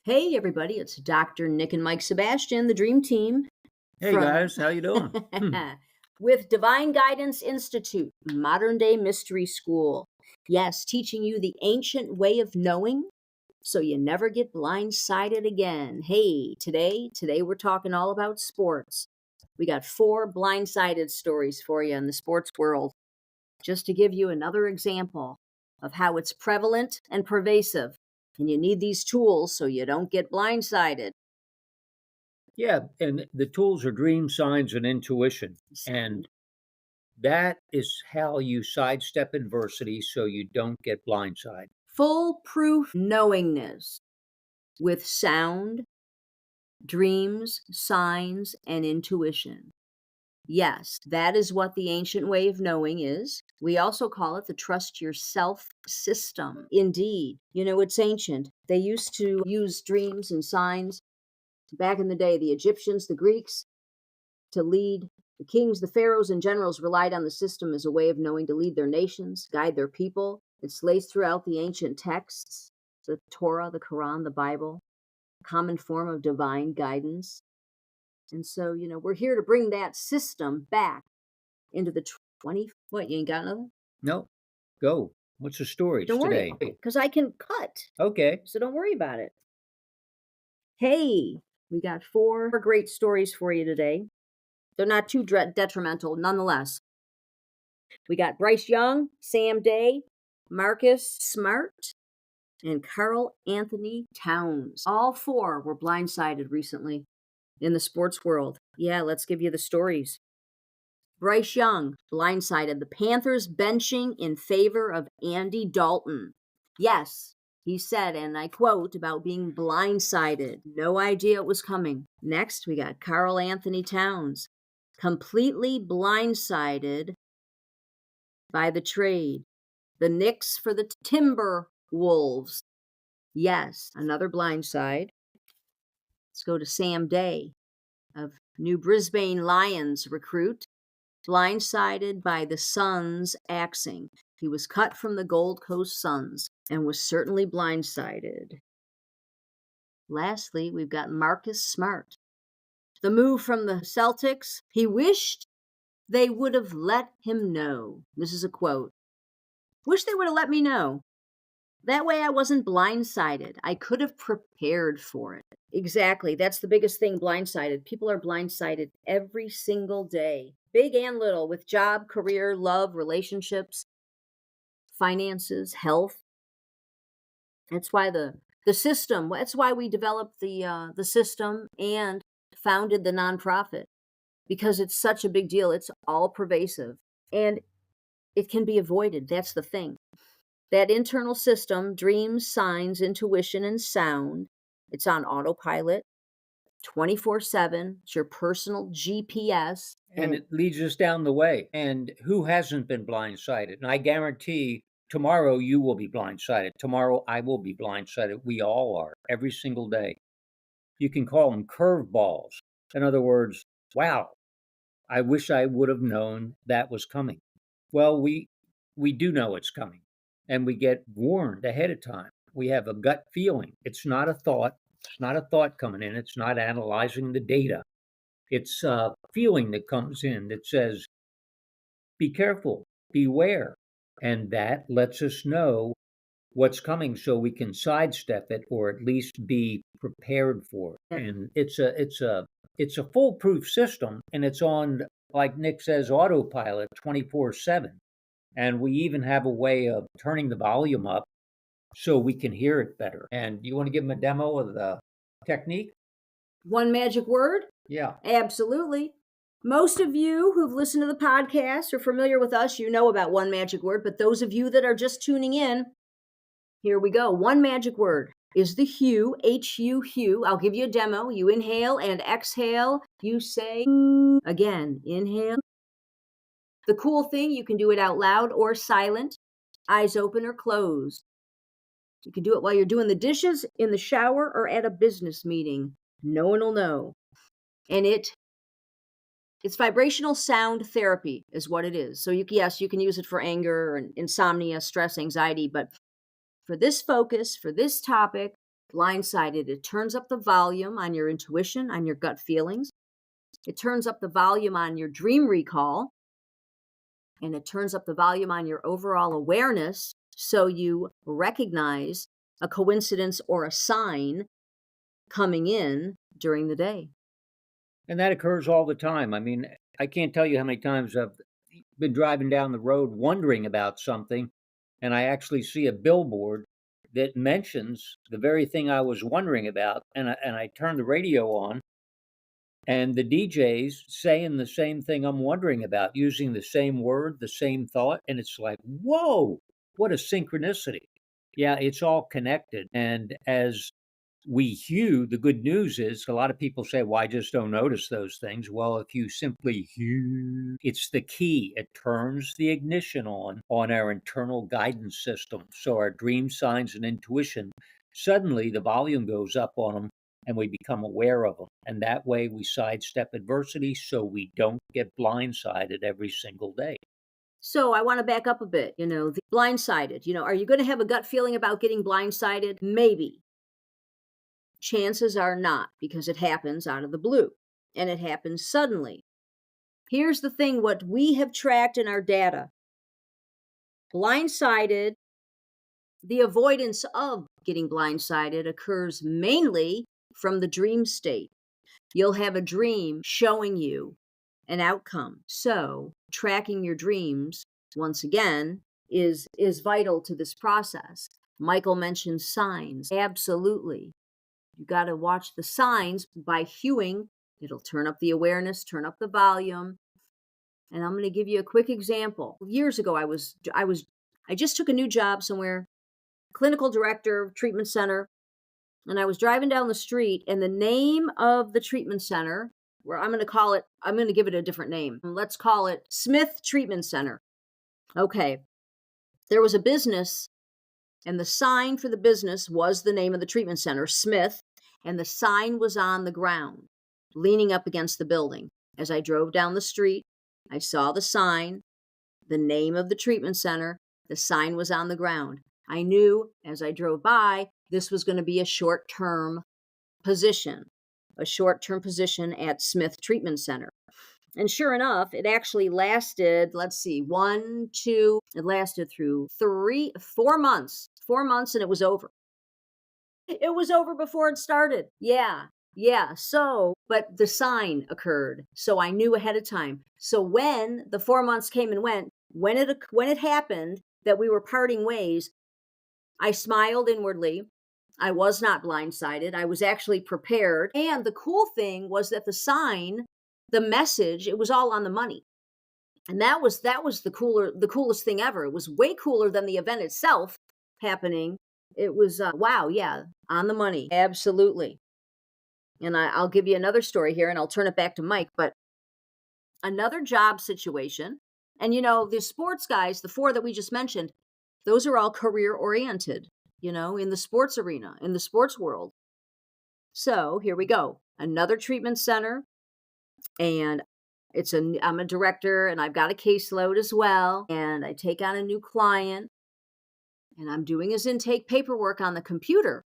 Hey, everybody, it's Dr. Nic and Mike Sebastian, the Dream Team. Hey guys, how you doing? With Divine Guidance Institute, Modern Day Mystery School. Yes, teaching you the ancient way of knowing so you never get blindsided again. Hey, today we're talking all about sports. We got 4 blindsided stories for you in the sports world, just to give you another example of how it's prevalent and pervasive. And you need these tools so you don't get blindsided. Yeah, and the tools are dream, signs, and intuition. And that is how you sidestep adversity so you don't get blindsided. Foolproof knowingness with sound, dreams, signs, and intuition. Yes, that is what the ancient way of knowing is. We also call it the trust yourself system. Indeed, it's ancient. They used to use dreams and signs back in the day. The Egyptians, the Greeks, to lead the kings, the pharaohs, and generals relied on the system as a way of knowing to lead their nations, guide their people. It's laced throughout the ancient texts, the Torah, the Quran, the Bible, a common form of divine guidance. And so, we're here to bring that system back into the 20. What, you ain't got another? No, go. What's the story Don't today? worry, because I can cut. Okay. So don't worry about it. Hey, we got 4 great stories for you today. They're not too detrimental, nonetheless. We got Bryce Young, Sam Day, Marcus Smart, and Carl Anthony Towns. All 4 were blindsided recently in the sports world. Yeah, let's give you the stories. Bryce Young, blindsided. The Panthers benching in favor of Andy Dalton. Yes, he said, and I quote, about being blindsided. No idea it was coming. Next, we got Carl Anthony Towns, completely blindsided by the trade. The Knicks for the Timberwolves. Yes, another blindside. Let's go to Sam Day, of New Brisbane Lions recruit, blindsided by the Suns axing. He was cut from the Gold Coast Suns and was certainly blindsided. Lastly, we've got Marcus Smart. The move from the Celtics, he wished they would have let him know. This is a quote. Wish they would have let me know. That way I wasn't blindsided. I could have prepared for it. Exactly. That's the biggest thing, blindsided. People are blindsided every single day, big and little, with job, career, love, relationships, finances, health. That's why the system, that's why we developed the system and founded the nonprofit, because it's such a big deal. It's all pervasive and it can be avoided. That's the thing. That internal system, dreams, signs, intuition, and sound, it's on autopilot 24/7. It's your personal GPS. And it leads us down the way. And who hasn't been blindsided? And I guarantee tomorrow you will be blindsided. Tomorrow I will be blindsided. We all are, every single day. You can call them curveballs. In other words, wow, I wish I would have known that was coming. Well, we do know it's coming, and we get warned ahead of time. We have a gut feeling. It's not a thought. It's not a thought coming in. It's not analyzing the data. It's a feeling that comes in that says, be careful, beware. And that lets us know what's coming so we can sidestep it or at least be prepared for it. And it's a foolproof system, and it's on, like Nick says, autopilot 24/7. And we even have a way of turning the volume up so we can hear it better. And you want to give them a demo of the technique? One magic word? Yeah. Absolutely. Most of you who've listened to the podcast are familiar with us. You know about one magic word, but those of you that are just tuning in, here we go. One magic word is the hue, H-U, hue. I'll give you a demo. You inhale and exhale. You say again, inhale. The cool thing, you can do it out loud or silent, eyes open or closed. You can do it while you're doing the dishes, in the shower, or at a business meeting. No one will know. And it's vibrational sound therapy is what it is. So you can use it for anger and insomnia, stress, anxiety, but for this focus, for this topic, Blindsided, it turns up the volume on your intuition, on your gut feelings. It turns up the volume on your dream recall. And it turns up the volume on your overall awareness so you recognize a coincidence or a sign coming in during the day. And that occurs all the time. I mean, I can't tell you how many times I've been driving down the road wondering about something, and I actually see a billboard that mentions the very thing I was wondering about, and I turn the radio on, and the DJ's saying the same thing I'm wondering about, using the same word, the same thought, and it's like, whoa, what a synchronicity. Yeah, it's all connected. And as the good news is a lot of people say, well, I just don't notice those things. Well, if you simply hew, it's the key. It turns the ignition on our internal guidance system. So our dream, signs, and intuition, suddenly the volume goes up on them and we become aware of them. And that way we sidestep adversity so we don't get blindsided every single day. So I want to back up a bit, the blindsided, are you going to have a gut feeling about getting blindsided? Maybe. Chances are not, because it happens out of the blue and it happens suddenly. Here's the thing, what we have tracked in our data. Blindsided, the avoidance of getting blindsided occurs mainly from the dream state. You'll have a dream showing you an outcome. So tracking your dreams, once again, is vital to this process. Michael mentioned signs. Absolutely. You got to watch the signs by hewing. It'll turn up the awareness, turn up the volume. And I'm going to give you a quick example. Years ago, I just took a new job somewhere, clinical director, treatment center, and I was driving down the street, and the name of the treatment center, where I'm going to give it a different name. Let's call it Smith Treatment Center. Okay. There was a business, and the sign for the business was the name of the treatment center, Smith, and the sign was on the ground, leaning up against the building. As I drove down the street, I saw the sign, the name of the treatment center, the sign was on the ground. I knew as I drove by, this was going to be a short-term position at Smith Treatment Center. And sure enough, it actually lasted, it lasted through 4 months. 4 months and it was over. It was over before it started. Yeah. So, but the sign occurred. So I knew ahead of time. So when the 4 months came and went, when it happened that we were parting ways, I smiled inwardly. I was not blindsided. I was actually prepared. And the cool thing was that the sign, the message, it was all on the money. And that was the coolest thing ever. It was way cooler than the event itself happening. It was, wow, yeah, on the money. Absolutely. And I'll give you another story here and I'll turn it back to Mike, but another job situation. And the sports guys, the 4 that we just mentioned, those are all career oriented, in the sports arena, in the sports world. So here we go. Another treatment center. And I'm a director and I've got a caseload as well. And I take on a new client and I'm doing his intake paperwork on the computer.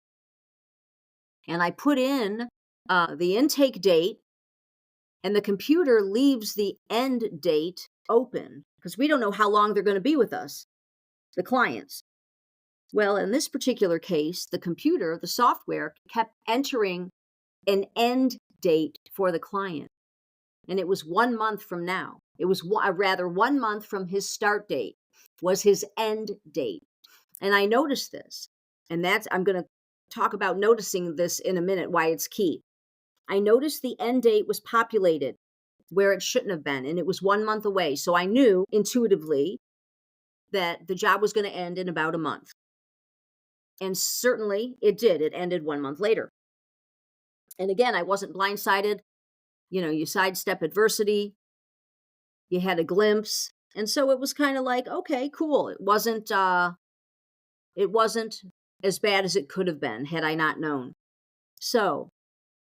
And I put in the intake date and the computer leaves the end date open because we don't know how long they're going to be with us, the clients. Well, in this particular case, the computer, the software, kept entering an end date for the client. And it was 1 month from now. It was 1 month from his start date was his end date. And I noticed this. And I'm going to talk about noticing this in a minute, why it's key. I noticed the end date was populated where it shouldn't have been. And it was 1 month away. So I knew intuitively that the job was going to end in about a month. And certainly it did. It ended 1 month later. And again, I wasn't blindsided. You sidestep adversity. You had a glimpse. And so it was kind of like, okay, cool. It wasn't as bad as it could have been had I not known. So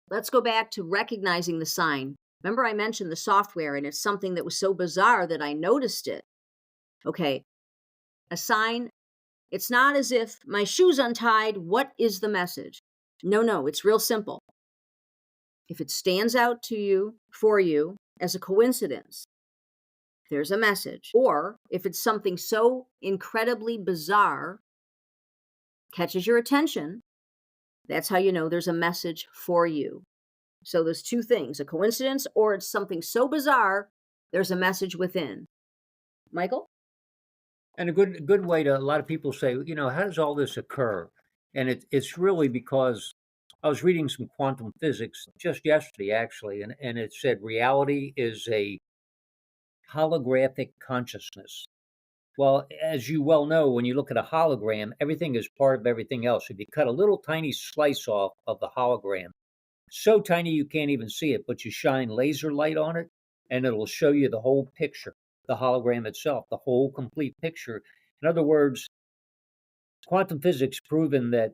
let's go back to recognizing the sign. Remember I mentioned the software and it's something that was so bizarre that I noticed it. Okay, a sign, it's not as if my shoe's untied. What is the message? No, it's real simple. If it stands out to you, for you, as a coincidence, there's a message. Or if it's something so incredibly bizarre, catches your attention, that's how you know there's a message for you. So there's two things, a coincidence or it's something so bizarre, there's a message within. Michael? And a good way to, a lot of people say, how does all this occur? And it's really because I was reading some quantum physics just yesterday, actually, and it said reality is a holographic consciousness. Well, as you well know, when you look at a hologram, everything is part of everything else. If you cut a little tiny slice off of the hologram, so tiny you can't even see it, but you shine laser light on it, and it'll show you the whole picture, the hologram itself, the whole complete picture. In other words, quantum physics proven that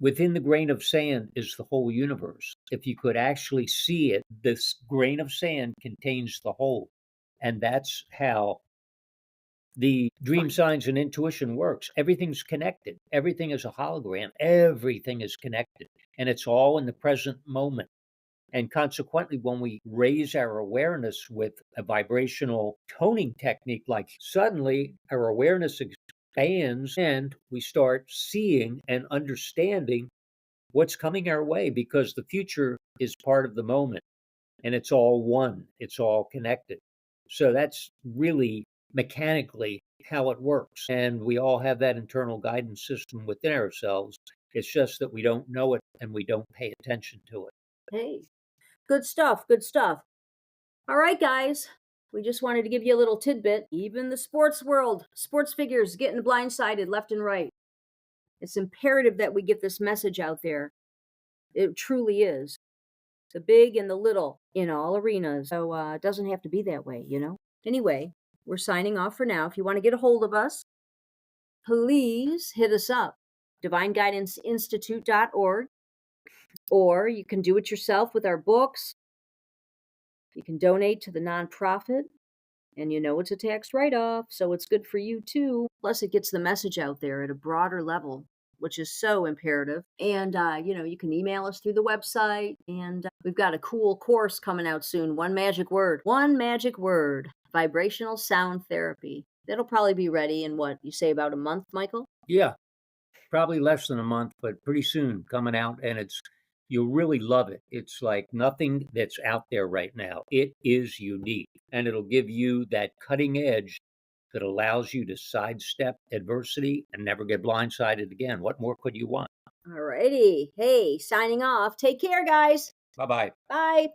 within the grain of sand is the whole universe. If you could actually see it, this grain of sand contains the whole. And that's how the dream Fine. science and intuition works. Everything's connected. Everything is a hologram. Everything is connected. And it's all in the present moment. And consequently, when we raise our awareness with a vibrational toning technique, like suddenly our awareness expands and we start seeing and understanding what's coming our way, because the future is part of the moment and it's all one, it's all connected. So that's really mechanically how it works. And we all have that internal guidance system within ourselves. It's just that we don't know it and we don't pay attention to it. Hey, good stuff, good stuff. All right, guys. We just wanted to give you a little tidbit. Even the sports world, sports figures getting blindsided left and right. It's imperative that we get this message out there. It truly is. The big and the little in all arenas. So it doesn't have to be that way, you know? Anyway, we're signing off for now. If you want to get a hold of us, please hit us up. DivineGuidanceInstitute.org. Or you can do it yourself with our books. You can donate to the nonprofit. And you know it's a tax write-off, so it's good for you too. Plus, it gets the message out there at a broader level, which is so imperative. And, you can email us through the website. And we've got a cool course coming out soon. One magic word, vibrational sound therapy. That'll probably be ready in what you say, about a month, Michael? Yeah, probably less than a month, but pretty soon coming out, and you'll really love it. It's like nothing that's out there right now. It is unique, and it'll give you that cutting edge that allows you to sidestep adversity and never get blindsided again. What more could you want? All righty. Hey, signing off. Take care, guys. Bye-bye. Bye.